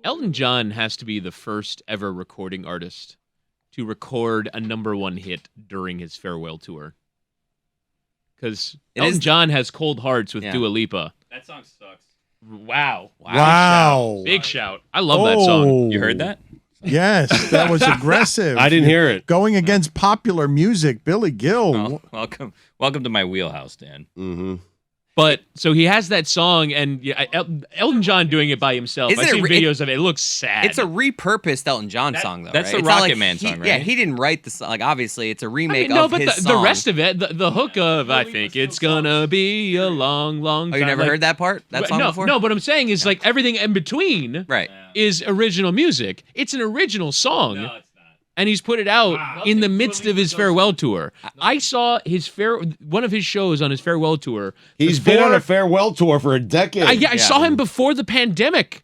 Elton John has to be the first ever recording artist to record a #1 hit during his farewell tour. Because Elton John has Cold Hearts with Dua Lipa. That song sucks. Wow. Wow. Big shout. I love that song. You heard that? Yes, that was aggressive. I didn't hear it. Going against popular music, Billy Gill. Oh, welcome to my wheelhouse, Dan. Mm-hmm. But so he has that song, and Elton John doing it by himself. I've seen videos of it. It looks sad. It's a repurposed Elton John song, though. That's right? the Rocket Man song, right? Yeah, he didn't write the song. Like, obviously, it's a remake no, of but his song. the rest of it, the hook of "I think it's gonna be a long, long time." Oh, you never heard that part? That song before? No, but I'm saying is like everything in between, right? Is original music. It's an original song. No, it's not. And he's put it out in the midst of his farewell tour. I saw one of his shows on his farewell tour. He's been on a farewell tour for a decade. I saw him before the pandemic.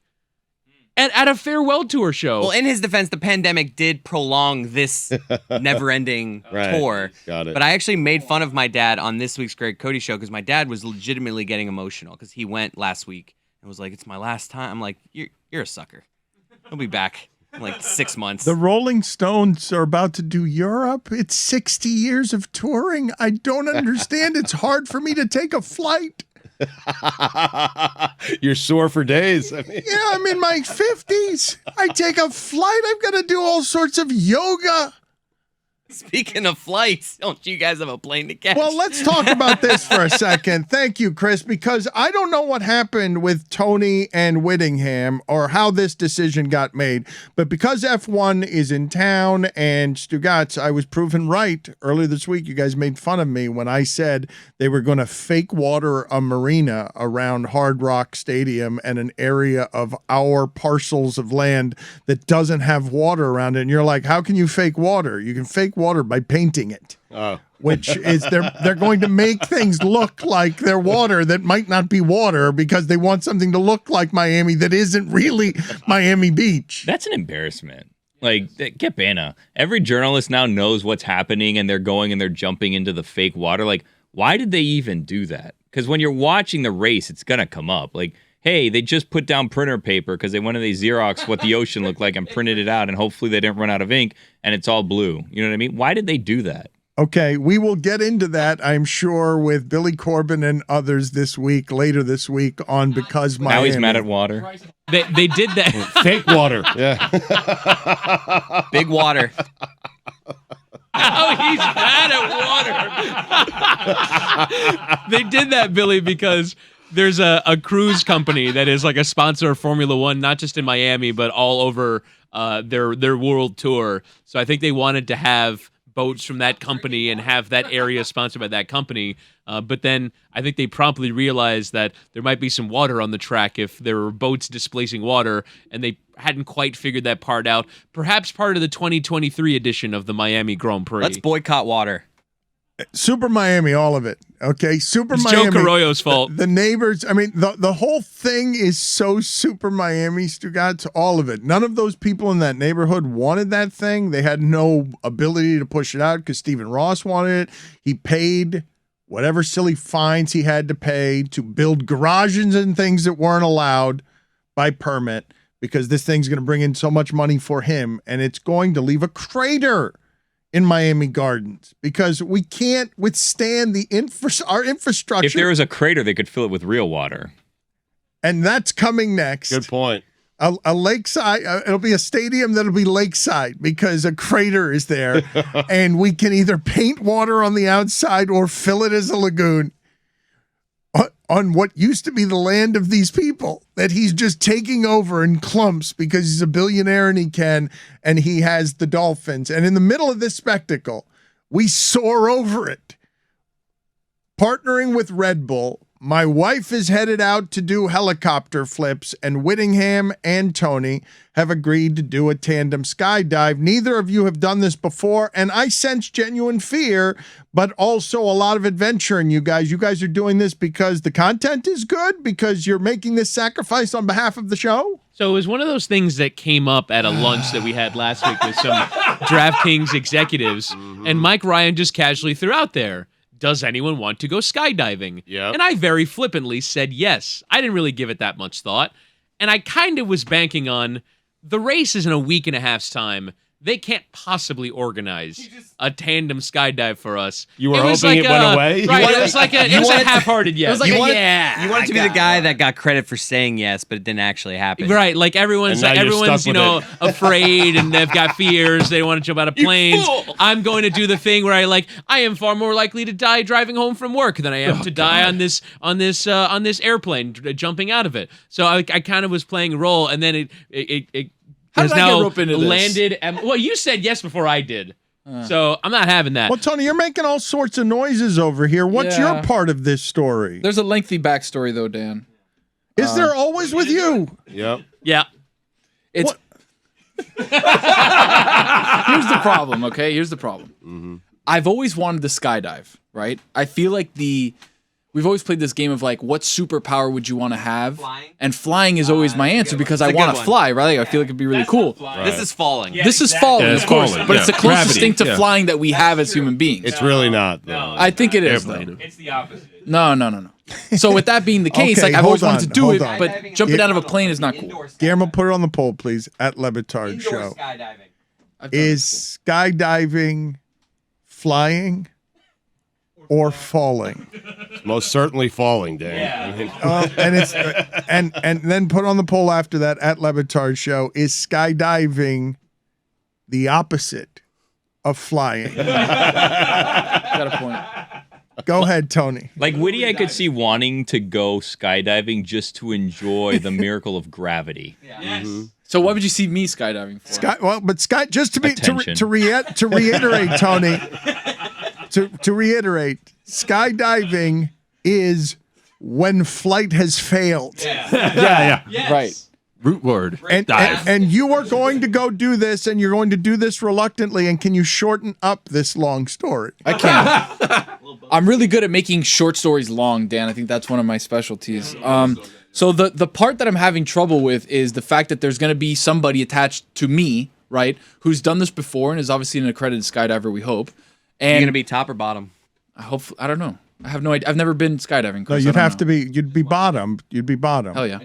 And at a farewell tour show. Well, in his defense, the pandemic did prolong this never-ending tour. Got it. But I actually made fun of my dad on this week's Greg Cody show because my dad was legitimately getting emotional because he went last week and was like, "It's my last time." I'm like, "You're a sucker. He'll be back in like 6 months." The Rolling Stones are about to do Europe. It's 60 years of touring. I don't understand. It's hard for me to take a flight. You're sore for days. Yeah, I'm in my 50s. I take a flight. I've got to do all sorts of yoga. Speaking of flights, don't you guys have a plane to catch? Well, let's talk about this for a second. Thank you, Chris, because I don't know what happened with Tony and Whittingham or how this decision got made. But because F1 is in town and Stugatz, I was proven right earlier this week. You guys made fun of me when I said they were going to fake water a marina around Hard Rock Stadium and an area of our parcels of land that doesn't have water around it. And you're like, how can you fake water? You can fake water by painting it, which is they're going to make things look like they're water that might not be water because they want something to look like Miami that isn't really Miami Beach. That's an embarrassment. Like, get Bana. Every journalist now knows what's happening and they're going and they're jumping into the fake water. Like, why did they even do that? Because when you're watching the race, it's going to come up. Like, hey, they just put down printer paper because they wanted to Xerox what the ocean looked like and printed it out, and hopefully they didn't run out of ink, and it's all blue. You know what I mean? Why did they do that? Okay, we will get into that, I'm sure, with Billy Corbin and others later this week on Because Miami. Now he's mad at water. They did that. Fake water. Yeah. Big water. Oh, he's mad at water. They did that, Billy, because there's a cruise company that is like a sponsor of Formula One, not just in Miami, but all over their world tour. So I think they wanted to have boats from that company and have that area sponsored by that company. But then I think they promptly realized that there might be some water on the track if there were boats displacing water, and they hadn't quite figured that part out. Perhaps part of the 2023 edition of the Miami Grand Prix. Let's boycott water. Super Miami, all of it. Okay, Super It's Miami. Joe Carollo's fault. The neighbors, I mean, the whole thing is so Super Miami, Stugatz, all of it. None of those people in that neighborhood wanted that thing. They had no ability to push it out because Stephen Ross wanted it. He paid whatever silly fines he had to pay to build garages and things that weren't allowed by permit because this thing's going to bring in so much money for him, and it's going to leave a crater in Miami Gardens because we can't withstand our infrastructure. If there was a crater, they could fill it with real water. And that's coming next. Good point. A lakeside, it'll be a stadium that'll be lakeside because a crater is there and we can either paint water on the outside or fill it as a lagoon on what used to be the land of these people that he's just taking over in clumps because he's a billionaire and he has the Dolphins. And in the middle of this spectacle, we soar over it. Partnering with Red Bull, my wife is headed out to do helicopter flips, and Whittingham and Tony have agreed to do a tandem skydive. Neither of you have done this before, and I sense genuine fear, but also a lot of adventure in you guys. You guys are doing this because the content is good, because you're making this sacrifice on behalf of the show? So it was one of those things that came up at a lunch that we had last week with some DraftKings executives, and Mike Ryan just casually threw out there, does anyone want to go skydiving? Yep. And I very flippantly said yes. I didn't really give it that much thought. And I kind of was banking on the race is in a week and a half's time. They can't possibly organize a tandem skydive for us. You were was hoping it went away? Right, wanted- it was like a you wanted- half-hearted yes. It was like You you want- wanted to be the guy that got credit for saying yes, but it didn't actually happen. Right, like everyone's And now you're everyone's stuck with afraid and they've got fears. They want to jump out of planes. fool! I'm going to do the thing where I am far more likely to die driving home from work than I am to die on this airplane jumping out of it. So I kind of was playing a role, and then it How has did I get now roped into this? landed. Well, you said yes before I did, so I'm not having that. Well, Tony, you're making all sorts of noises over here. What's Yeah. your part of this story? There's a lengthy backstory though, Dan. Is there always with you? Yep. Yeah. It's What? Here's the problem, okay? Here's the problem. I've always wanted to skydive, right? I feel like we've always played this game of like, what superpower would you want to have? Flying? And flying is always my answer because I It's a want good to one. fly, right? Like, I feel like it'd be really cool. This is falling. This is falling, Yeah, it's of course, falling, but it's the yeah. closest Gravity, thing to yeah. flying that we have as human beings. It's really not. Though. I think it is. Though. Airplane. It's the opposite. No. So with that being the case, Okay, like I've always hold wanted on, to do hold it, on. but jumping out of a plane is not cool. Guillermo, put it on the poll, please, at Levitard Indoor Show. skydiving. I've done it Is skydiving flying or falling? Most certainly falling, Dan. I mean, And it's and then put on the poll after that at Levitard Show. Is skydiving the opposite of flying? cool. Got a point. Go ahead, Tony. Like Whitty, I could see wanting to go skydiving just to enjoy the miracle of gravity. So what would you see me skydiving for? Sky, just to be Attention. to reiterate, Tony. To reiterate, skydiving is when flight has failed. yeah. Right. Root word. And you are going to go do this, and you're going to do this reluctantly. And can you shorten up this long story? I can't. I'm really good at making short stories long, Dan. I think that's one of my specialties. So the part that I'm having trouble with is the fact that there's going to be somebody attached to me, right, who's done this before and is obviously an accredited skydiver, we hope. And You're gonna be top or bottom? I don't know. I have no idea. I've never been skydiving. No, Chris. you'd I don't have know. to be. You'd be bottom. You'd be bottom. Hell yeah.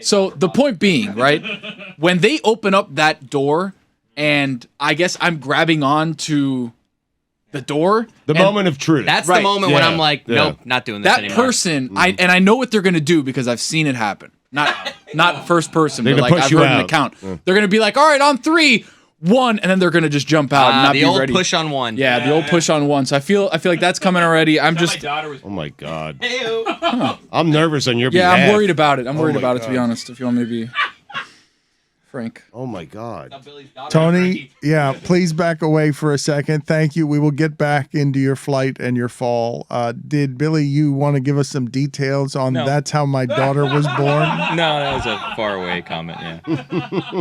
So the point being, right, when they open up that door, and I guess I'm grabbing on to the door, The and moment of truth. That's Right. the moment when Yeah. I'm like, Yeah. nope, not doing this that anymore. person, I know what they're gonna do because I've seen it happen. Not first person, They're but gonna like push I've you heard an out. account. They're gonna be like, all right, on 3, 1, and then they're gonna just jump out and not the be old ready. push on one. Yeah, the old push on 1. So I feel like that's coming already. I'm just Oh my God. Hey-o. I'm nervous on your yeah, behalf. I'm worried about it. I'm worried my about it to be God. honest. If you want me to be frank. Oh my God. Tony, yeah, please back away for a second. Thank you. We will get back into your flight and your fall. Did Billy, you want to give us some details on No. that's how my daughter was born? No, that was a faraway comment. Yeah,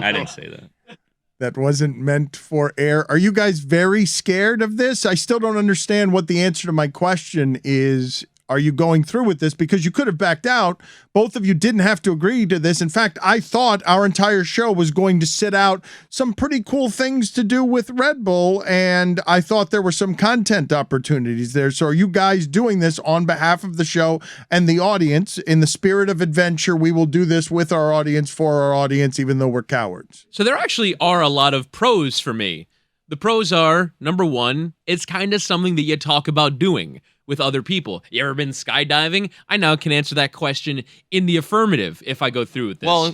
I didn't say that. That wasn't meant for air. Are you guys very scared of this? I still don't understand what the answer to my question is. Are you going through with this? Because you could have backed out. Both of you didn't have to agree to this. In fact, I thought our entire show was going to sit out some pretty cool things to do with Red Bull, and I thought there were some content opportunities there. So are you guys doing this on behalf of the show and the audience? In the spirit of adventure, we will do this with our audience, for our audience, even though we're cowards. So there actually are a lot of pros for me. The pros are, number one, it's kind of something that you talk about doing with other people. You ever been skydiving? I now can answer that question in the affirmative if I go through with this. Well,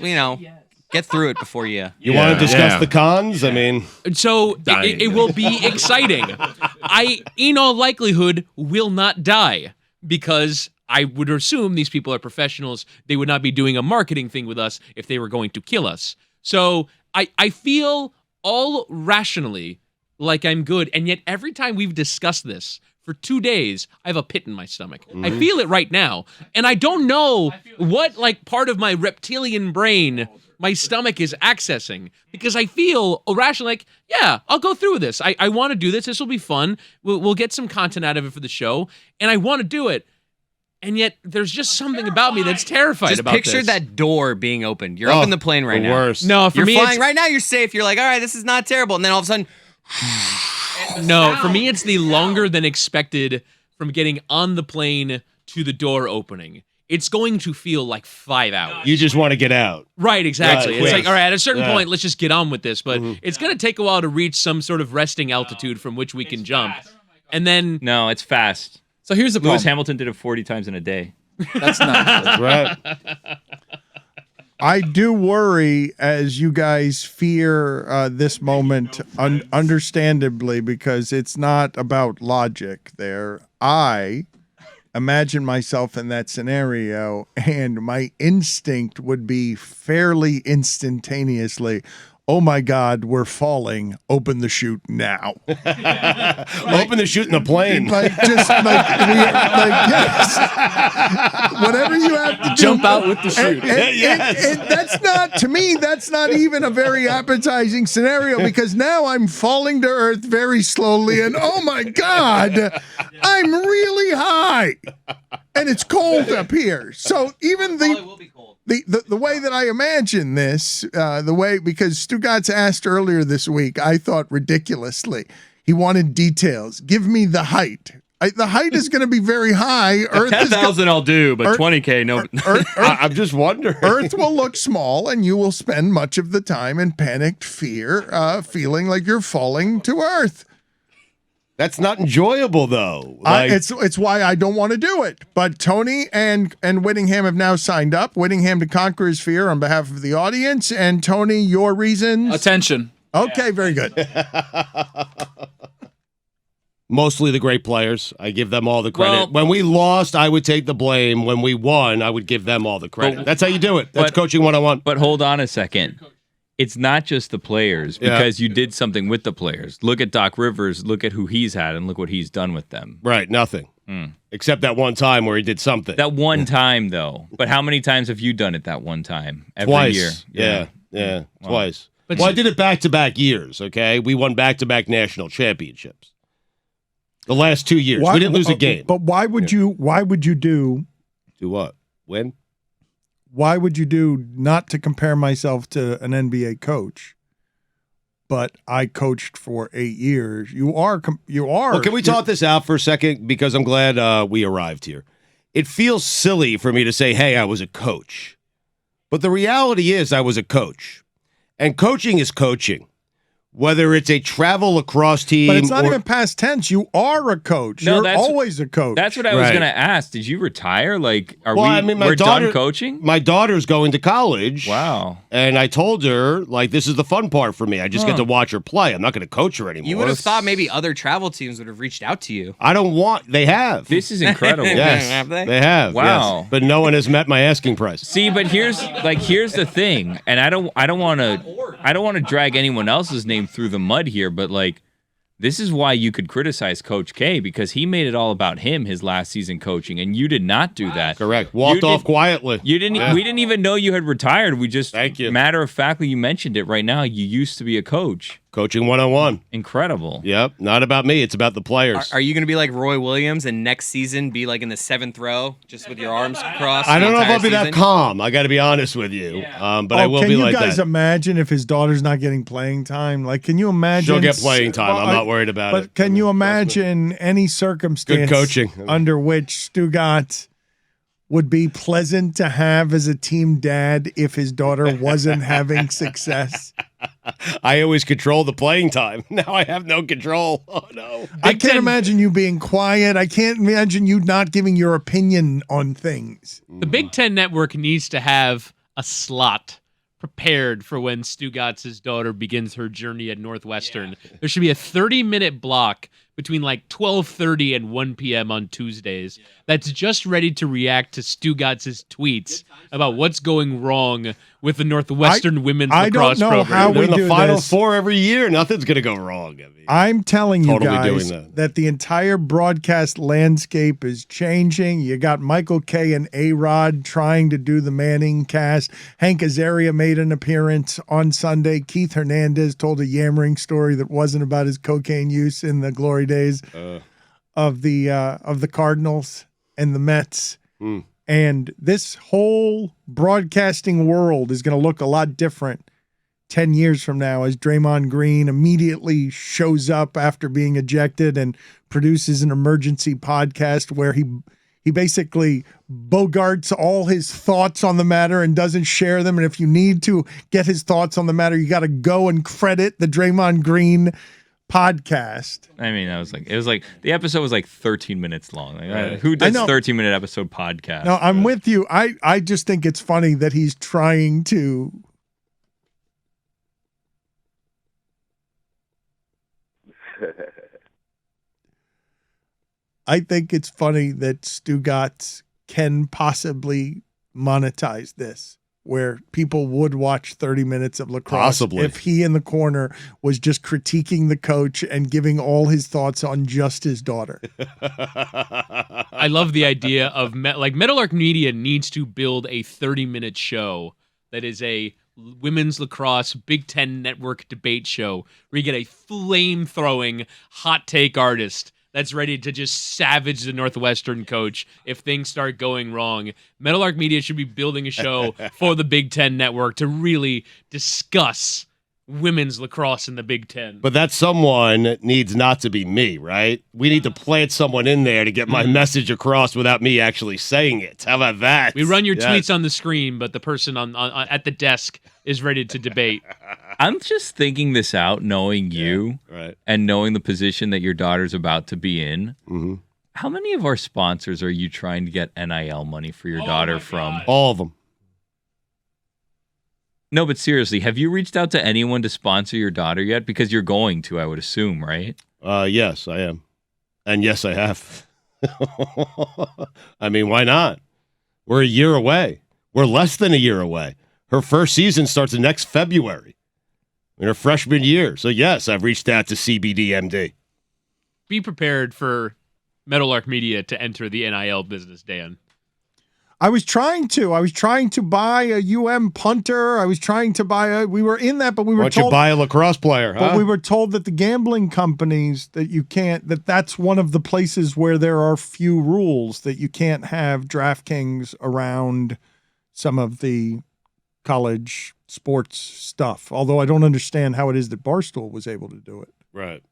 get through it before you. You want to discuss the cons? I mean, So it will be exciting. I, in all likelihood, will not die because I would assume these people are professionals. They would not be doing a marketing thing with us if they were going to kill us. So I feel all rationally like I'm good. And yet every time we've discussed this for 2 days, I have a pit in my stomach. I feel it right now. And I don't know what like part of my reptilian brain my stomach is accessing because I feel irrational, like, yeah, I'll go through with this. I want to do this. This will be fun. We'll get some content out of it for the show. And I want to do it. And yet there's just something about me that's terrified Just about picture this. that door being opened. You're up in the plane right the now. worst. No, for You're me, flying it's, right now. You're safe. You're like, all right, this is not terrible. And then all of a sudden, no, for me, it's the longer than expected from getting on the plane to the door opening. it's going to feel like 5 hours. You just want to get out. Right, exactly. Right, It's yes. like, all right, at a certain Yeah. point, let's just get on with this. But it's going to take a while to reach some sort of resting altitude from which we can jump. And then, No, it's fast. So here's the Lewis problem. Hamilton did it 40 times in a day. That's not. Right. I do worry as you guys fear this moment, understandably, because it's not about logic there. I imagine myself in that scenario, and my instinct would be fairly instantaneously, oh my God, we're falling. Open the chute now. Open the chute in the plane. Like, just yes. Whatever you have to do. Jump out with the chute. And that's not, to me, that's not even a very appetizing scenario because now I'm falling to earth very slowly and oh my God, I'm really high and it's cold up here. So even will be cold. the way that I imagine this, because Stugatz asked earlier this week, I thought ridiculously, he wanted details. Give me the height. The height is going to be very high. Earth is 10,000 I'll do, but Earth- 20K, no. I'm just wondering. Earth will look small, and you will spend much of the time in panicked fear, feeling like you're falling to Earth. That's not enjoyable, though. Like, It's why I don't want to do it. But Tony and Whittingham have now signed up. Whittingham to conquer his fear on behalf of the audience, and Tony, your reasons. Attention. Okay, very good. mostly the great players. I give them all the credit. Well- when we lost, I would take the blame. When we won, I would give them all the credit. But- That's how you do it. That's but- coaching 101. But hold on a second. It's not just the players Yeah. because you did something with the players. Look at Doc Rivers, look at who he's had, and look what he's done with them. Right, nothing. Except that one time where he did something. That one time, though. But how many times have you done it that one time? Every Twice. year. Yeah, Wow. twice. But Well, I did it back-to-back years, okay? We won back-to-back national championships. The last 2 years. We didn't lose a game. But why would you do Do what? Win? why would you do not to compare myself to an NBA coach, but I coached for 8 years. You are. Well, can we talk this out for a second? Because I'm glad we arrived here. It feels silly for me to say, hey, I was a coach. But the reality is I was a coach. And coaching is coaching. Whether it's a travel lacrosse team But it's not or even past tense. You are a coach. No, You're that's- always a coach. That's what I was Right. going to ask. Did you retire? Like, Well, we're I mean, my done daughter- coaching? my daughter's going to college. Wow. And I told her, like, this is the fun part for me. I just get to watch her play. I'm not going to coach her anymore. You would have thought maybe other travel teams would have reached out to you. I don't want. They have. This is incredible. Yes, Have they? have. Wow. yes. But no one has met my asking price. See, but here's the thing, and I don't want to drag anyone else's name through the mud here, but like this is why you could criticize Coach K because he made it all about him his last season coaching, and you did not do that. Correct. Walked You off did- quietly. You didn't. Yeah. We didn't even know you had retired. We just Thank you. matter of factly you mentioned it right now. You used to be a coach. Coaching 101. Incredible. Yep. Not about me. It's about the players. Are you going to be like Roy Williams and next season be like in the 7th row just with your arms crossed? I don't the know if entire I'll be that season? calm. I got to be honest with you. But I will can be you like guys that. imagine if his daughter's not getting playing time? Like, can you imagine? She'll get playing time. I'm Well, not worried about But it. can you imagine any circumstance Good coaching. under which Stugatz would be pleasant to have as a team dad if his daughter wasn't having success? I always control the playing time. Now I have no control. Oh, no. I can't imagine you being quiet. I can't imagine you not giving your opinion on things. The Big Ten Network needs to have a slot prepared for when Stugatz's daughter begins her journey at Northwestern. There should be a 30-minute block between like 12:30 and 1 p.m. on Tuesdays that's just ready to react to Stugatz's tweets about what's going wrong with the Northwestern women's I don't lacrosse know program. how They're we in the do Final this. Four every year. Nothing's going to go wrong. I mean, I'm telling you Totally guys doing that. that the entire broadcast landscape is changing. You got Michael Kay and A-Rod trying to do the Manning cast. Hank Azaria made an appearance on Sunday. Keith Hernandez told a yammering story that wasn't about his cocaine use in the glory days of the Cardinals and the Mets. And this whole broadcasting world is going to look a lot different 10 years from now as Draymond Green immediately shows up after being ejected and produces an emergency podcast where He basically bogarts all his thoughts on the matter and doesn't share them. And if you need to get his thoughts on the matter, you got to go and credit the Draymond Green podcast. I mean, it was like the episode was like 13 minutes long. Like, Right. who does know. 13-minute episode podcast? No, I'm with you. I just think it's funny that he's trying to. I think it's funny that Stugotz can possibly monetize this, where people would watch 30 minutes of lacrosse Possibly. if he in the corner was just critiquing the coach and giving all his thoughts on just his daughter. I love the idea of like Meadowlark Media needs to build a 30-minute show that is a women's lacrosse Big Ten network debate show where you get a flame-throwing hot take artist that's ready to just savage the Northwestern coach if things start going wrong. Meadowlark Media should be building a show for the Big Ten network to really discuss women's lacrosse in the Big Ten. But that someone needs not to be me, right? We need to plant someone in there to get my message across without me actually saying it. How about that? We run your Yes. tweets on the screen, but the person on at the desk is ready to debate. I'm just thinking this out, knowing you Right. and knowing the position that your daughter's about to be in. Mm-hmm. How many of our sponsors are you trying to get NIL money for your daughter from? All of them. No, but seriously, have you reached out to anyone to sponsor your daughter yet? Because you're going to, I would assume, right? Yes, I am. And yes, I have. I mean, why not? We're a year away. We're less than a year away. Her first season starts next February in her freshman year. So, yes, I've reached out to CBDMD. Be prepared for Meadowlark Media to enter the NIL business, Dan. I was trying to buy a UM punter. I was trying to buy we were in that, but we Why were don't you told buy a lacrosse player, huh? But we were told that the gambling companies that you can't, that's one of the places where there are few rules that you can't have DraftKings around some of the college sports stuff. Although I don't understand how it is that Barstool was able to do it. Right.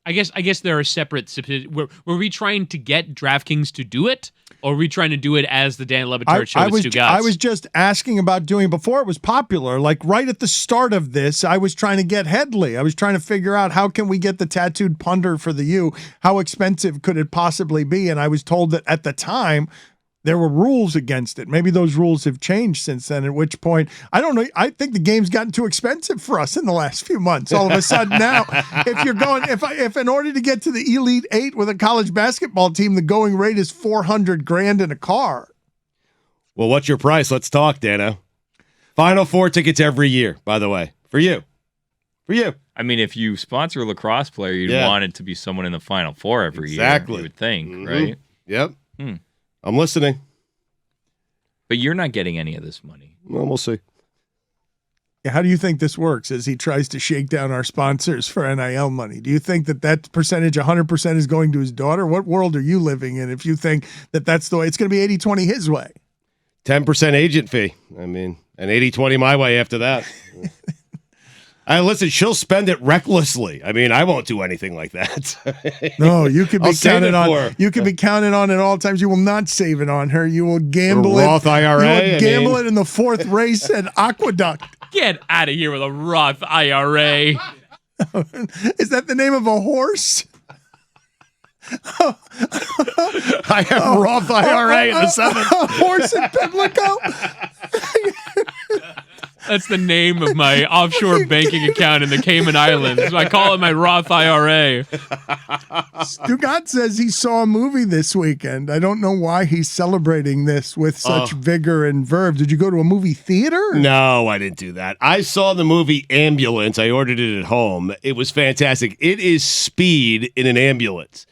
I guess there are separate. Were we trying to get DraftKings to do it, or were we trying to do it as the Dan Levitard show with Stu Gatz? I was just asking about doing it before it was popular. Like right at the start of this, I was trying to get Headley. I was trying to figure out how can we get the tattooed punter for the U? How expensive could it possibly be? And I was told that at the time there were rules against it. Maybe those rules have changed since then, at which point, I don't know. I think the game's gotten too expensive for us in the last few months. All of a sudden now, if you're going, if in order to get to the Elite Eight with a college basketball team, the going rate is $400,000 in a car. Well, what's your price? Let's talk, Dano. Final Four tickets every year, by the way, for you. For you. I mean, if you sponsor a lacrosse player, you'd Yeah. want it to be someone in the Final Four every Exactly. year, you would think, Mhm. right? Yep. Hmm. I'm listening. But you're not getting any of this money. Well, we'll see. Yeah, how do you think this works as he tries to shake down our sponsors for NIL money? Do you think that percentage, 100%, is going to his daughter? What world are you living in if you think that that's the way? It's going to be 80-20 his way. 10% agent fee. I mean, and 80-20 my way after that. Listen, she'll spend it recklessly. I mean, I won't do anything like that. No, you could be I'll save counted it on. for her. You could be counted on at all times. You will not save it on her. You will gamble A Roth it. IRA, You will gamble I mean. it in the fourth race at Aqueduct. Get out of here with a Roth IRA. Is that the name of a horse? I have Roth IRA in the seventh. A horse in Pimlico? That's the name of my offshore banking account in the Cayman Islands. I call it my Roth IRA. Stugat says he saw a movie this weekend. I don't know why he's celebrating this with such vigor and verve. Did you go to a movie theater? No, I didn't do that. I saw the movie Ambulance. I ordered it at home. It was fantastic. It is speed in an ambulance.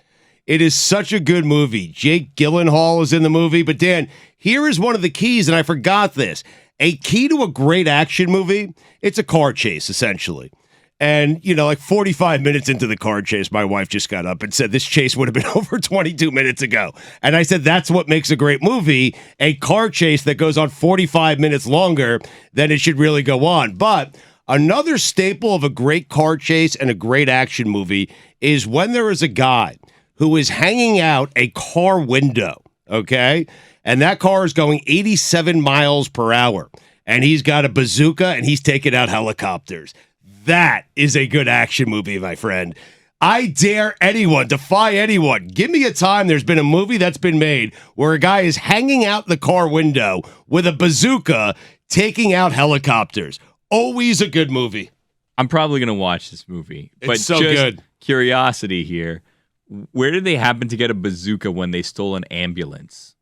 It is such a good movie. Jake Gyllenhaal is in the movie. But Dan, here is one of the keys, and I forgot this. A key to a great action movie, it's a car chase, essentially. And, like 45 minutes into the car chase, my wife just got up and said, this chase would have been over 22 minutes ago. And I said, that's what makes a great movie, a car chase that goes on 45 minutes longer than it should really go on. But another staple of a great car chase and a great action movie is when there is a guy who is hanging out a car window, okay? And that car is going 87 miles per hour. And he's got a bazooka and he's taking out helicopters. That is a good action movie, my friend. I dare anyone, defy anyone. Give me a time there's been a movie that's been made where a guy is hanging out the car window with a bazooka taking out helicopters. Always a good movie. I'm probably gonna watch this movie. It's But so just good. Curiosity here. Where did they happen to get a bazooka when they stole an ambulance?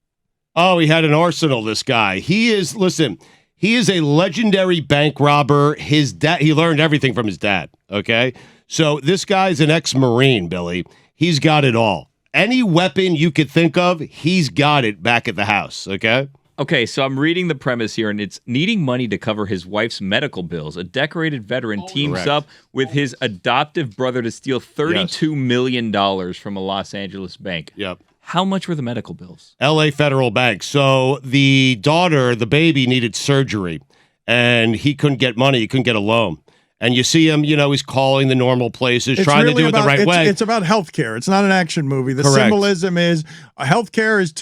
Oh, he had an arsenal, this guy. He is a legendary bank robber. His dad, he learned everything from his dad, okay? So this guy's an ex-Marine, Billy. He's got it all. Any weapon you could think of, he's got it back at the house, okay? Okay, so I'm reading the premise here, and it's needing money to cover his wife's medical bills. A decorated veteran teams Correct. up with his adoptive brother to steal $32 million from a Los Angeles bank. Yep. How much were the medical bills? LA Federal Bank. So the daughter, the baby, needed surgery, and he couldn't get money. He couldn't get a loan. And you see him, he's calling the normal places, trying to do it the right way. It's about healthcare. It's not an action movie. The Correct. symbolism is healthcare is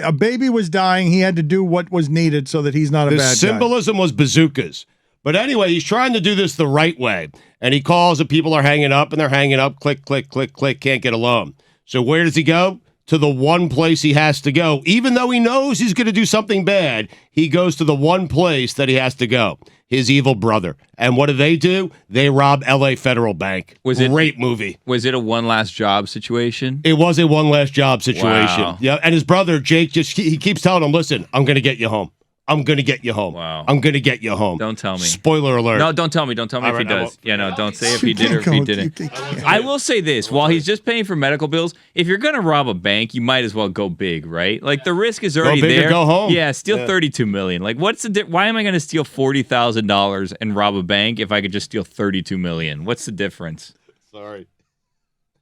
a baby was dying. He had to do what was needed so that he's not a The bad guy. symbolism was bazookas. But anyway, he's trying to do this the right way. And he calls and people are hanging up and they're hanging up. Click, click, click, click. Can't get a loan. So where does he go? To the one place he has to go. Even though he knows he's going to do something bad, he goes to the one place that he has to go. His evil brother. And what do? They rob LA Federal Bank. Was it- Great movie. Was it a one last job situation? It was a one last job situation. Wow. Yeah, and his brother Jake he keeps telling him, "Listen, I'm going to get you home. I'm going to get you home. Wow. I'm going to get you home." Don't tell me. Spoiler alert. No, don't tell me. Don't tell me All if he right, I does. won't. Yeah, no, don't say if You he did or can't if he go- didn't. you can't- I will say this: while he's just paying for medical bills, if you're gonna rob a bank, you might as well go big, right? Like the risk is already big or there. go home. Yeah, steal Yeah. $32 million. Like, what's the? Why am I gonna steal $40,000 and rob a bank if I could just steal $32 million? What's the difference? Sorry.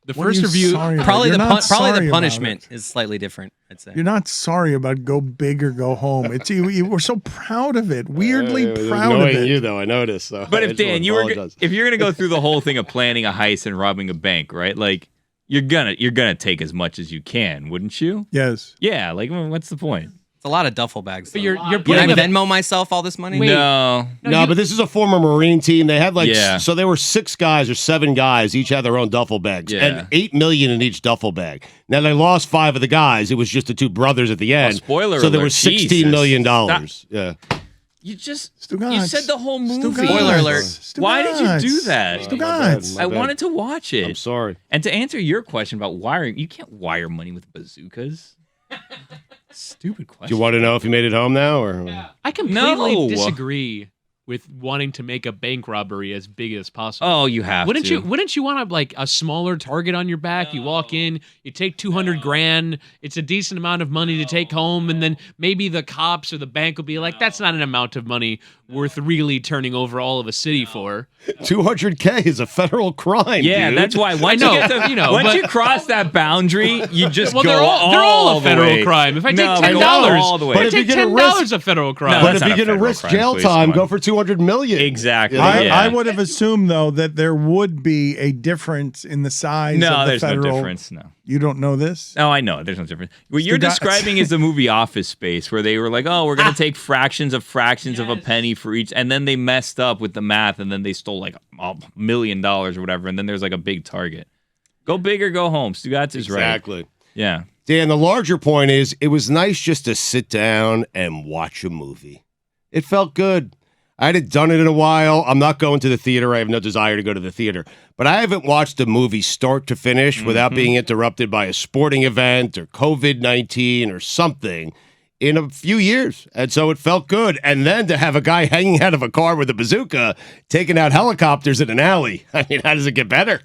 The What are first you review. sorry about? Probably You're the not sorry probably the about punishment it. is slightly different. I'd say. You're not sorry about go big or go home. It's you were so proud of it. Weirdly It was proud of annoying it. you though. I noticed. So But I if just wanna Dan, you were apologize. if you're gonna go through the whole thing of planning a heist and robbing a bank, right? Like you're gonna take as much as you can, wouldn't you? Yes. Yeah. Like, what's the point? It's a lot of duffel bags. But though. you're Can I putting a, Venmo myself all this money? Wait. No. No, but this is a former Marine team. They had Yeah. so there were 6 guys or 7 guys, each had their own duffel bags, Yeah. and $8 million in each duffel bag. Now they lost 5 of the guys. It was just the 2 brothers at the end. spoiler So there alert. was $16 million. Jesus. Yeah. You just Stugotz. you said the whole movie. Stugotz. Spoiler alert. Why did you do Stugotz. that? Stugotz. I wanted to watch it. I'm sorry. And to answer your question about wiring, you can't wire money with bazookas. Stupid Do question. you want to know if he made it home now, or I completely No. disagree with wanting to make a bank robbery as big as possible. Oh, you have Wouldn't to. you? Wouldn't you want like a smaller target on your back? You walk in, you take 200 grand. It's a decent amount of money to take home, and then maybe the cops or the bank will be like, "That's not an amount of money worth really turning over all of a city for." $200K is a federal crime? Yeah, dude. that's why. Once know, you get the, you know, once but- you cross that boundary, you just Well, go they're all a the federal way. crime. If I take No, $10, go all the way. if I But if take you're gonna $10 a federal crime. No, But that's if not you're a going to federal risk crime, jail please, time, come go on. for $200 million. Exactly. I yeah. would have assumed though that there would be a difference in the size No, of the there's federal. no difference. No. You don't know this? Oh, I know. There's no difference. What you're Stugotz. describing is the movie Office Space, where they were like, "Oh, we're gonna take fractions of a penny for each," and then they messed up with the math, and then they stole like $1 million or whatever, and then there's like a big target. Go big or go home. Stugotz is right. Exactly. Yeah. Dan, the larger point is it was nice just to sit down and watch a movie. It felt good. I hadn't done it in a while. I'm not going to the theater. I have no desire to go to the theater. But I haven't watched a movie start to finish without being interrupted by a sporting event or COVID-19 or something in a few years. And so it felt good. And then to have a guy hanging out of a car with a bazooka taking out helicopters in an alley. I mean, how does it get better?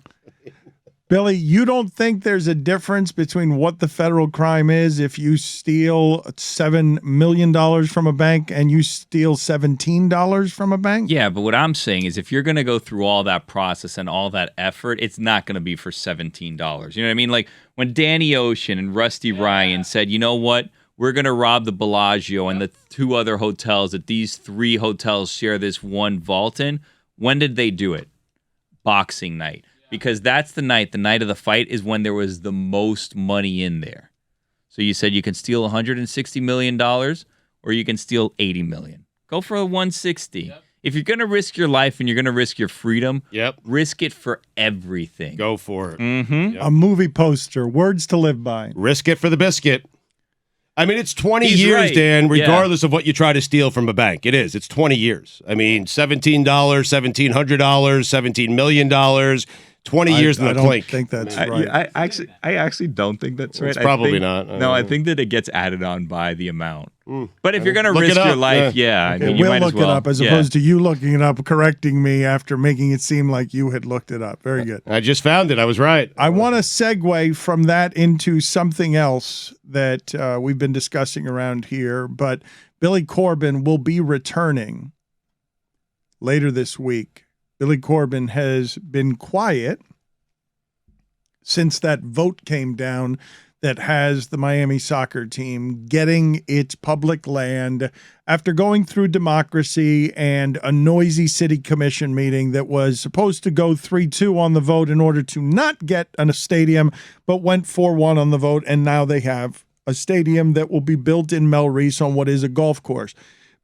Billy, you don't think there's a difference between what the federal crime is if you steal $7 million from a bank and you steal $17 from a bank? Yeah, but what I'm saying is if you're going to go through all that process and all that effort, it's not going to be for $17. You know what I mean? Like when Danny Ocean and Rusty Ryan said, "You know what? We're going to rob the Bellagio and the 2 other hotels that these 3 hotels share this one vault in." When did they do it? Boxing night. Because that's the night of the fight is when there was the most money in there. So So you said you can steal $160 million or you can steal $80 million. Go for a 160. Yep. If you're going to risk your life and you're going to risk your freedom, risk it for everything. Go for it. Mm-hmm. A movie poster, words to live by. Risk it for the biscuit. I mean, it's 20 He's years, right. Dan, regardless of what you try to steal from a bank. It is. It's 20 years. I mean, $17, $1,700, $17 million, 20 years in the clink. I don't think that's right. I actually don't think that's right. It's probably not. I think that it gets added on by the amount. But if you're going to risk your life, I mean, you we'll might look as well. it up as opposed to you looking it up, correcting me after making it seem like you had looked it up. Very good. I just found it. I was right. I want to segue from that into something else that we've been discussing around here, but Billy Corben will be returning later this week. Billy Corben has been quiet since that vote came down that has the Miami soccer team getting its public land after going through democracy and a noisy city commission meeting that was supposed to go 3-2 on the vote in order to not get a stadium, but went 4-1 on the vote, and now they have a stadium that will be built in Melreese on what is a golf course.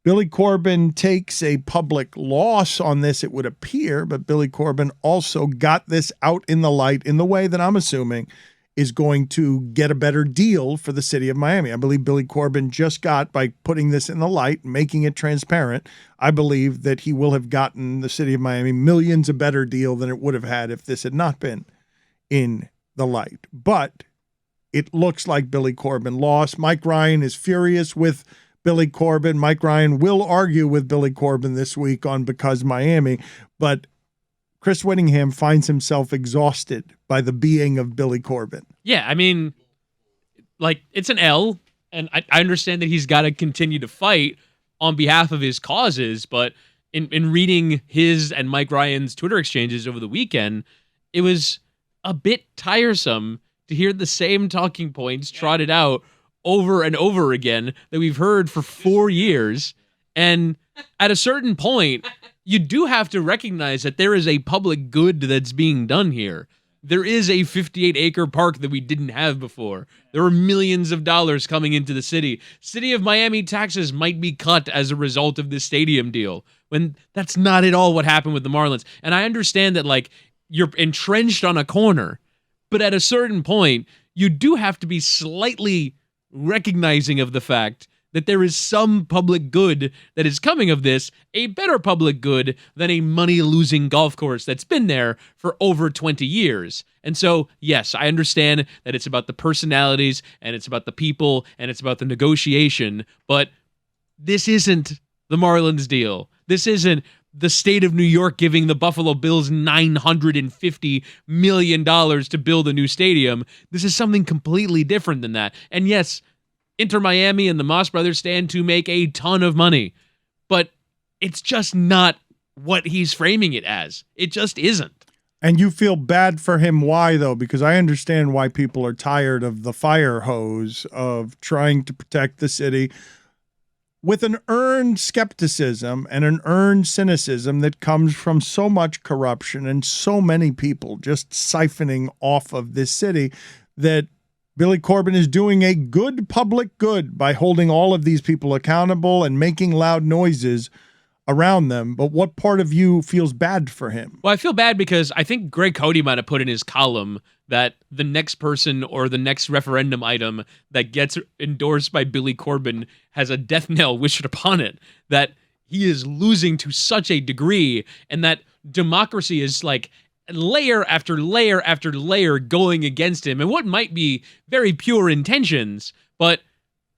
Billy Corben takes a public loss on this, it would appear, but Billy Corben also got this out in the light in the way that I'm assuming is going to get a better deal for the city of Miami. I believe Billy Corben just got, by putting this in the light, making it transparent, I believe that he will have gotten the city of Miami millions a better deal than it would have had if this had not been in the light. But it looks like Billy Corben lost. Mike Ryan is furious with Billy Corben. Mike Ryan will argue with Billy Corben this week on Because Miami, but Chris Whittingham finds himself exhausted by the being of Billy Corben. Yeah, I mean, like, it's an L, and I understand that he's got to continue to fight on behalf of his causes, but in reading his and Mike Ryan's Twitter exchanges over the weekend, it was a bit tiresome to hear the same talking points trotted out over and over again that we've heard for 4 years. And at a certain point, you do have to recognize that there is a public good that's being done here. There is a 58-acre park that we didn't have before. There are millions of dollars coming into the city. City of Miami taxes might be cut as a result of this stadium deal, when that's not at all what happened with the Marlins. And I understand that, like, you're entrenched on a corner, but at a certain point, you do have to be slightly recognizing of the fact that there is some public good that is coming of this, a better public good than a money-losing golf course that's been there for over 20 years. And so, yes, I understand that it's about the personalities, and it's about the people, and it's about the negotiation, but this isn't the Marlins deal. This isn't the state of New York giving the Buffalo Bills $950 million to build a new stadium. This is something completely different than that. And yes, Inter Miami and the Moss Brothers stand to make a ton of money, but it's just not what he's framing it as. It just isn't. And you feel bad for him. Why, though? Because I understand why people are tired of the fire hose of trying to protect the city with an earned skepticism and an earned cynicism that comes from so much corruption and so many people just siphoning off of this city, that Billy Corben is doing a good public good by holding all of these people accountable and making loud noises around them. But what part of you feels bad for him? Well, I feel bad because I think Greg Cody might have put in his column that the next person or the next referendum item that gets endorsed by Billy Corben has a death knell wished upon it, that he is losing to such a degree, and that democracy is like layer after layer after layer going against him, and what might be very pure intentions. But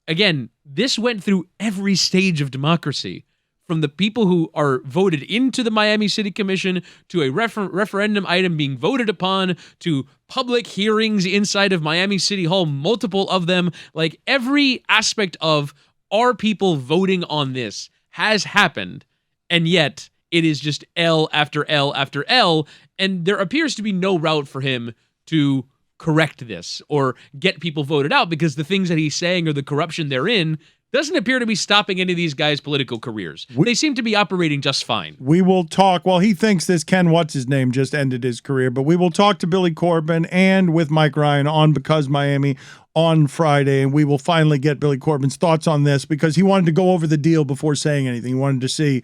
again, this went through every stage of democracy, from the people who are voted into the Miami City Commission, to a referendum item being voted upon, to public hearings inside of Miami City Hall, multiple of them. Like, every aspect of our people voting on this has happened, and yet it is just L after L after L, and there appears to be no route for him to correct this or get people voted out, because the things that he's saying or the corruption therein doesn't appear to be stopping any of these guys' political careers. They seem to be operating just fine. We will talk. Well, he thinks this Ken What's-His-Name just ended his career, but we will talk to Billy Corbin and with Mike Ryan on Because Miami on Friday, and we will finally get Billy Corbin's thoughts on this because he wanted to go over the deal before saying anything. He wanted to see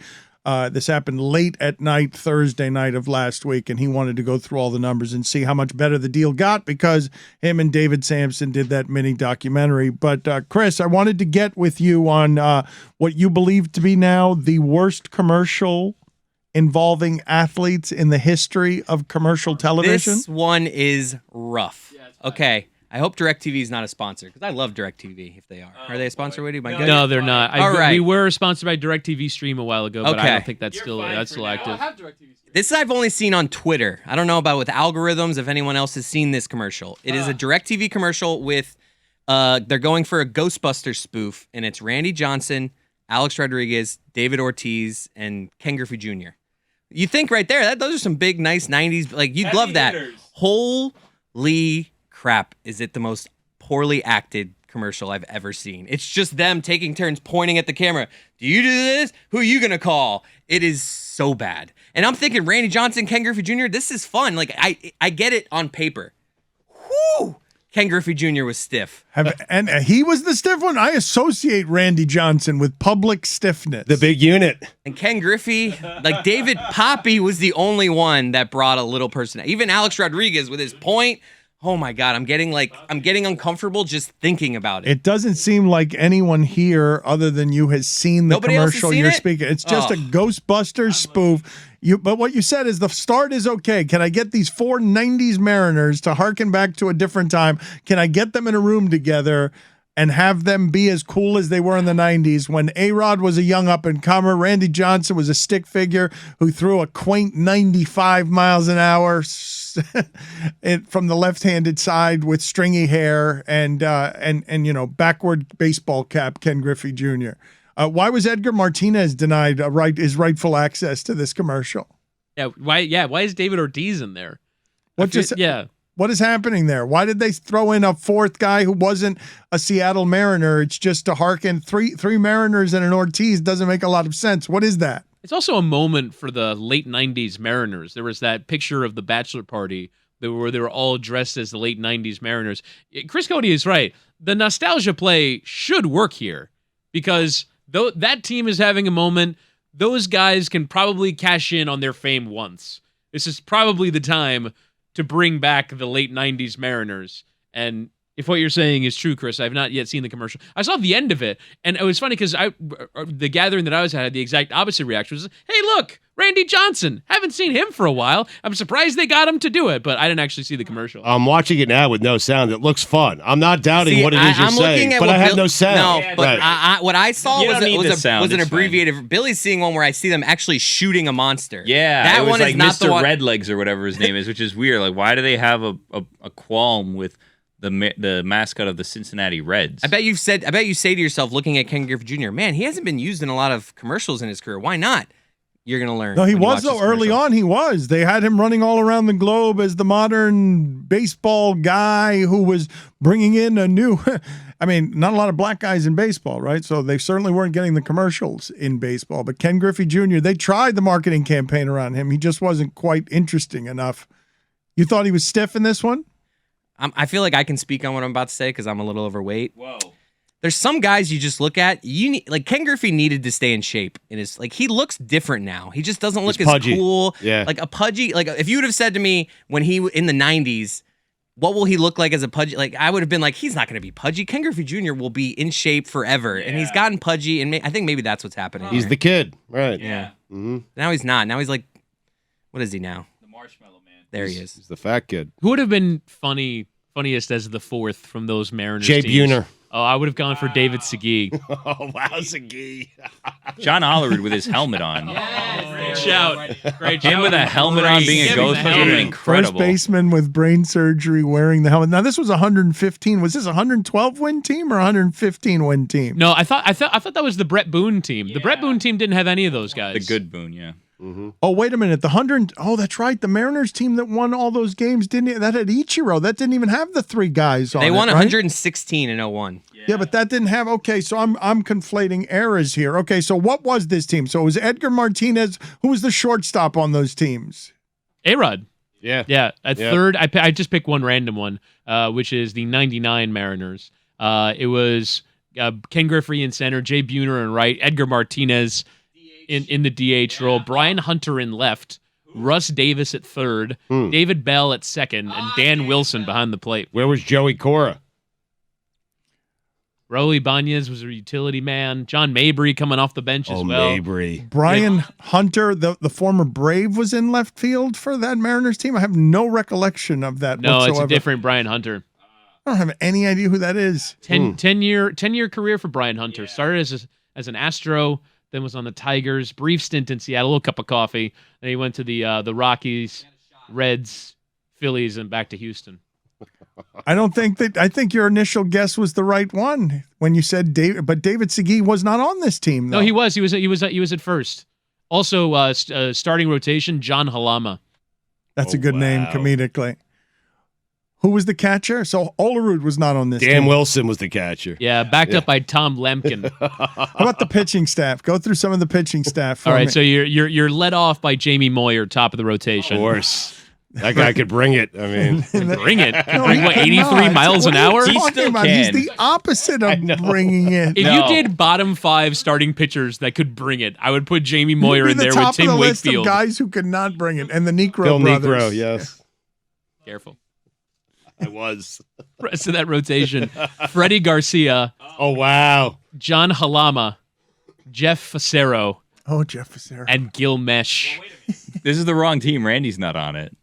this happened late at night, Thursday night of last week, and he wanted to go through all the numbers and see how much better the deal got because him and David Sampson did that mini documentary. But Chris, I wanted to get with you on what you believe to be now the worst commercial involving athletes in the history of commercial television. This one is rough. Okay. I hope DirecTV is not a sponsor because I love DirecTV if they are. Are they a sponsor, Woody? Am I good? No, they're not. All right. We were sponsored by DirecTV Stream a while ago, but I Okay. don't think that's still active. This I've only seen on Twitter. I don't know about with algorithms if anyone else has seen this commercial. It is a DirecTV commercial with they're going for a Ghostbusters spoof, and it's Randy Johnson, Alex Rodriguez, David Ortiz, and Ken Griffey Jr. You think right there, those are some big, nice 90s, like you'd love that. Holy crap, is it the most poorly acted commercial I've ever seen. It's just them taking turns pointing at the camera. Do you do this? Who are you going to call? It is so bad. And I'm thinking Randy Johnson, Ken Griffey Jr., this is fun. Like, I get it on paper. Whoo! Ken Griffey Jr. was stiff. And he was the stiff one? I associate Randy Johnson with public stiffness. The big unit. And Ken Griffey, like David Poppy was the only one that brought a little person. Even Alex Rodriguez with his point. Oh my God, I'm getting uncomfortable just thinking about it. It doesn't seem like anyone here other than you has seen the Nobody else has commercial seen you're it? speaking. It's just a Ghostbusters spoof. But what you said is the start is okay. Can I get these 4 90s Mariners to harken back to a different time? Can I get them in a room together and have them be as cool as they were in the 90s when A-Rod was a young up-and-comer, Randy Johnson was a stick figure who threw a quaint 95 miles an hour from the left-handed side with stringy hair and backward baseball cap, Ken Griffey Jr. Why was Edgar Martinez denied his rightful access to this commercial? Why is David Ortiz in there? What is happening there? Why did they throw in a 4th guy who wasn't a Seattle Mariner? It's just to hearken three Mariners and an Ortiz doesn't make a lot of sense. What is that? It's also a moment for the late 90s Mariners. There was that picture of the bachelor party where they were all dressed as the late 90s Mariners. Chris Cody is right. The nostalgia play should work here because though that team is having a moment, those guys can probably cash in on their fame once. This is probably the time to bring back the late 90s Mariners. And if what you're saying is true, Chris, I've not yet seen the commercial. I saw the end of it, and it was funny because the gathering that I was at had the exact opposite reaction. Was, hey, look, Randy Johnson. Haven't seen him for a while. I'm surprised they got him to do it, but I didn't actually see the commercial. I'm watching it now with no sound. It looks fun. I'm not doubting what it is you're I'm saying, looking at but what I had Bill- no sound. No, but what I saw You don't need the sound, was an it's fine. abbreviated. Billy's seeing one where I see them actually shooting a monster. Yeah, that it was one like is not Mr. the one. Redlegs or whatever his name is, which is weird. Like, why do they have a qualm with the mascot of the Cincinnati Reds? I bet you say to yourself, looking at Ken Griffey Jr., man, he hasn't been used in a lot of commercials in his career. Why not? You're gonna learn. No, he when you was watch though. this Early commercial. on, he was. They had him running all around the globe as the modern baseball guy who was bringing in a new. I mean, not a lot of black guys in baseball, right? So they certainly weren't getting the commercials in baseball. But Ken Griffey Jr., they tried the marketing campaign around him. He just wasn't quite interesting enough. You thought he was stiff in this one? I feel like I can speak on what I'm about to say because I'm a little overweight. Whoa. There's some guys you just look at. Like Ken Griffey needed to stay in shape. He looks different now. He just doesn't look He's as pudgy. cool. Yeah. Like a pudgy. Like if you would have said to me when he in the 90s, what will he look like as a pudgy? Like I would have been like, he's not going to be pudgy. Ken Griffey Jr. will be in shape forever, and he's gotten pudgy. And I think maybe that's what's happening. He's here. the kid, right? Yeah. Mm-hmm. Now he's not. Now he's like, what is he now? The Marshmallow Man. There he is. He's the fat kid. Who would have been funniest as the 4th from those Mariners Jay teams? Buhner. Oh, I would have gone for David Segui. Oh, wow, Segui. John Hollerud with his helmet on. Great shout. Great shout. Him with a helmet on being a Give him the Ghostbuster would have helmet. been incredible. First baseman with brain surgery wearing the helmet. Now, this was 115. Was this a 112 win team or 115 win team? No, I thought that was the Brett Boone team. The Brett Boone team didn't have any of those guys. The good Boone, yeah. Oh, wait a minute. Oh, that's right. The Mariners team that won all those games that had Ichiro. That didn't even have the 3 guys on They it, won right? 116 in 01. Yeah, but that didn't have. Okay, so I'm conflating eras here. Okay, so what was this team? So it was Edgar Martinez. Who was the shortstop on those teams? A-Rod. Yeah. Yeah, at Yeah. third, I just picked one random one, which is the 99 Mariners. It was Ken Griffey in center, Jay Buhner in right, Edgar Martinez in the DH role, Brian Hunter in left, Russ Davis at third, David Bell at second, and Dan Wilson behind the plate. Where was Joey Cora? Raul Ibanez was a utility man. John Mabry coming off the bench as well. Mabry. Brian Hunter, the former Brave, was in left field for that Mariners team. I have no recollection of that No, whatsoever. it's a different Brian Hunter. I don't have any idea who that is. 10-year career for Brian Hunter. Started as an Astro, then was on the Tigers. Brief stint in Seattle, a little cup of coffee. Then he went to the Rockies, Reds, Phillies, and back to Houston. I think your initial guess was the right one when you said David, but David Segui was not on this team, though. No, he was. He was at first. Also, starting rotation, John Halama. That's a good name comedically. Who was the catcher? So Olerud was not on this Dan team. Wilson was the catcher. Yeah, backed up by Tom Lemkin. How about the pitching staff? Go through some of the pitching staff for All right, me. so you're led off by Jamie Moyer, top of the Of rotation. course. That guy could bring it. I mean, Bring it. No, Bring he what, cannot. 83 miles an What are hour? you He talking still about? He's can. the opposite of bringing it. If No. you did bottom 5 starting pitchers that could bring it, I would put Jamie He'd Moyer be in the there top with Tim of the list Wakefield. of guys who could not bring it, and the Negro Bill brothers. Negro, yes. Careful. I was. Rest of that rotation: Freddie Garcia, Oh, wow. John Halama, Jeff Facero, Oh, Jeff Facero. and Gil Mesh. This is the wrong team. Randy's not on it.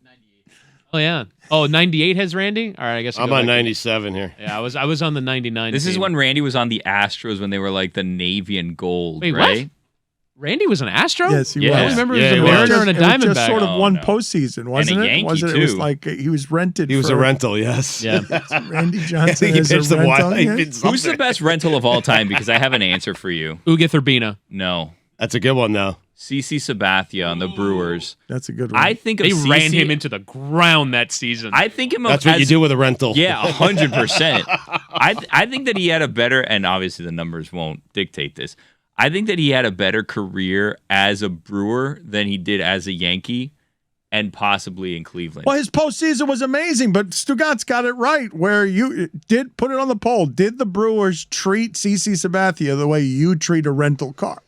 Oh yeah. Oh, 98 has Randy. All right, I guess I'll I'm go on back to- 97 here. Yeah, I was on the 99. This is team. when Randy was on the Astros when they were like the navy and gold, Wait, right? what? Randy was an Astro. Yes, he Yeah. was. I remember Yeah, he he was a was. Mariner and a It was just Diamondback. sort of Oh, one no. postseason, wasn't a it? Yankee, Wasn't it? It was too. like he was rented. He was for a rental, yes. Yeah. Randy I Johnson think he is pitched a the rental. one. He yeah? did Who's something. the best rental of all time? Because I have an answer for you. Ugueth Urbina. No. That's a good one, though. CC Sabathia on the Brewers. That's a good one. I think of They CeCe ran him into the ground that season. I think him of That's what you as- do with a rental. Yeah, 100%. I think that he had a better, and obviously the numbers won't dictate this. I think that he had a better career as a Brewer than he did as a Yankee, and possibly in Cleveland. Well, his postseason was amazing, but Stugatz got it right. Where you did put it on the poll. Did the Brewers treat CC Sabathia the way you treat a rental car?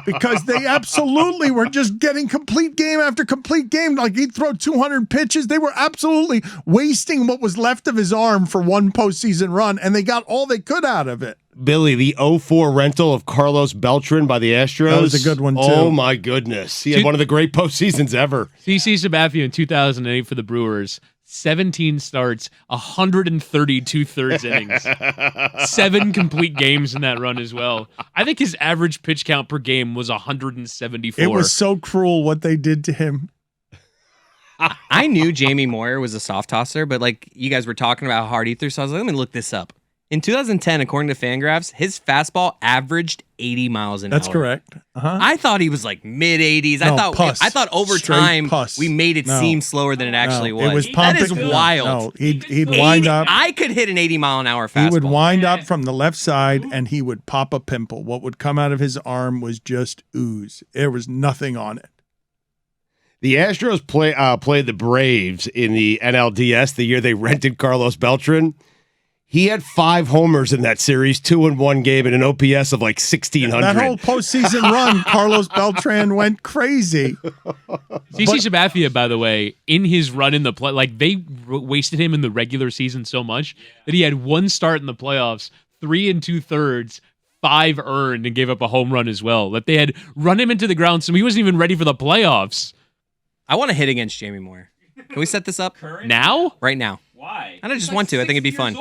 Because they absolutely were just getting complete game after complete game. Like he'd throw 200 pitches. They were absolutely wasting what was left of his arm for one postseason run, and they got all they could out of it. Billy, the 04 rental of Carlos Beltran by the Astros. That was a good one, too. Oh, my goodness. He had one of the great postseasons ever. CC Sabathia in 2008 for the Brewers. 17 starts, 132 thirds innings, 7 complete games in that run as well. I think his average pitch count per game was 174. It was so cruel what they did to him. I knew Jamie Moyer was a soft tosser, but like you guys were talking about how hard he threw, so I was like, let me look this up. In 2010, according to Fangraphs, his fastball averaged 80 miles an That's hour. correct. Uh-huh. I thought he was like mid 80s. No, I thought over Straight time puss. we made it No. seem slower than it actually No, was. It was That pumping. is wild. No, he'd wind 80 up. I could hit an 80 mile an hour fastball. He would wind up from the left side and he would pop a pimple. What would come out of his arm was just ooze. There was nothing on it. The Astros played the Braves in the NLDS the year they rented Carlos Beltran. He had 5 homers in that series, 2 in one game, and an OPS of like 1,600. That whole postseason run, Carlos Beltran went crazy. CC Sabathia, by the way, in his run in the play, like they wasted him in the regular season so much that he had 1 start in the playoffs, 3 2/3, 5 earned, and gave up a home run as well. That they had run him into the ground, so he wasn't even ready for the playoffs. I want to hit against Jamie Moyer. Can we set this up Now? right now? Why? I don't just want to. I think it'd be fun.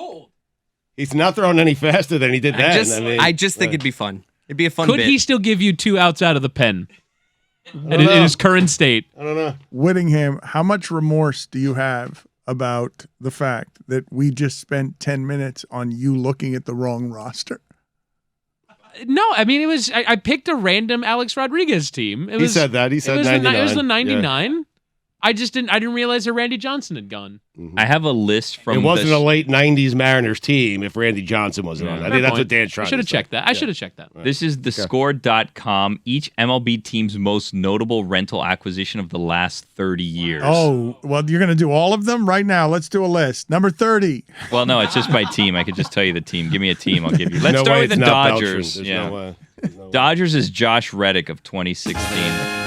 He's not throwing any faster than he did then. I just think it'd be fun. It'd be a fun Could bit. he still give you 2 outs out of the pen in his current state? I don't know. Whittingham, how much remorse do you have about the fact that we just spent 10 minutes on you looking at the wrong roster? No, I mean it was. I picked a random Alex Rodriguez team. He said that. He said it was 99. It was the Yeah. 99. I didn't realize that Randy Johnson had gone. I have a list from. It wasn't the a late 90s Mariners team if Randy Johnson wasn't on. I Fair think that's point. what Dan's trying I should to have say. checked that. I should have checked that. This is the score.com. Each MLB team's most notable rental acquisition of the last 30 years. Oh, well, you're going to do all of them right now. Let's do a list. Number 30. Well, no, it's just my team. I could just tell you the team. Give me a team. I'll give you. Let's No start way with the it's not Dodgers. Beltran. There's Yeah. no way. There's no way. Dodgers is Josh Reddick of 2016.